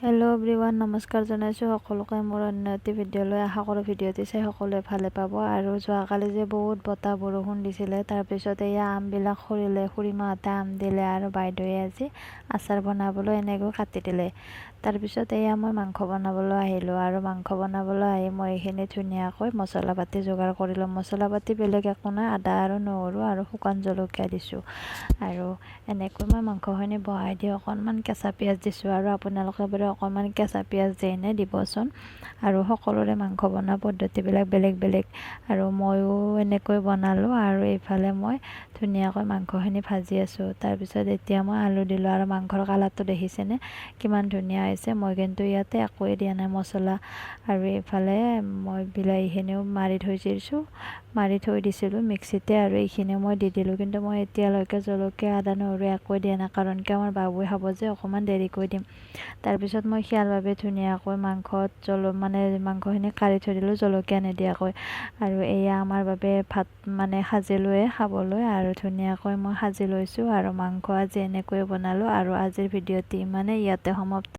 Hello' everyone, নমস্কাৰ জনাইছোঁ সকলোকে মোৰ অন্য এটি ভিডিঅ'লৈ। আশা কৰোঁ ভিডিঅ'টি চাই সকলোৱে ভালে পাব। আৰু যোৱাকালি যে বহুত বতাহ বৰষুণ দিছিলে, তাৰপিছত এয়া আমবিলাক সৰিলে, খুৰীমাহঁতে আম দিলে আৰু বাইদেৱে আজি আচাৰ বনাবলৈ এনেকৈ কাটি দিলে। তাৰপিছত এয়া মই মাংস বনাবলৈ আহিলোঁ আৰু মাংস বনাবলৈ আহি মই এইখিনি ধুনীয়াকৈ মছলা পাতি যোগাৰ কৰিলোঁ। মছলা পাতি বেলেগ একো নাই, আদা আৰু নহৰু আৰু শুকান জলকীয়া দিছোঁ। আৰু এনেকৈ মই মাংসখিনি বহাই দি অকণমান কেঁচা পিঁয়াজ দিছোঁ। আৰু আপোনালোকে বাৰু অকণমান কেঁচা পিঁয়াজ দিয়েনে দিবচোন। আৰু সকলোৰে মাংস বনোৱা পদ্ধতিবিলাক বেলেগ বেলেগ, আৰু ময়ো এনেকৈ বনালোঁ। আৰু এইফালে মই ধুনীয়াকৈ মাংসখিনি ভাজি আছোঁ। তাৰপিছত এতিয়া মই আলু দিলোঁ আৰু মাংসৰ কালাৰটো দেখিছেনে কিমান ধুনীয়া হৈছে। মই কিন্তু ইয়াতে একোৱেই দিয়া নাই মছলা। আৰু এইফালে মই বিলাহীখিনিও মাৰি থৈ দিছিলোঁ মিক্সিতে, আৰু এইখিনিও মই দি দিলোঁ। কিন্তু মই এতিয়ালৈকে জলকীয়া আদা নহৰু একোৱে দিয়া নাই, কাৰণ কি আমাৰ বাবুৱে খাব যে, অকণমান দেৰিকৈ দিম। তাৰপিছত মই সিয়াৰ ধুনীয়াকৈ মাংসখিনি কাঢ়ি থৈ দিলোঁ জলকীয়া নিদিয়াকৈ। আৰু এয়া আমাৰ বাবে ভাত সাজিলোৱে খাবলৈ, আৰু ধুনীয়াকৈ মই সাজি লৈছোঁ। আৰু মাংস আজি এনেকৈ বনালোঁ। আৰু আজিৰ ভিডিঅ'টি ইয়াতে সমাপ্ত।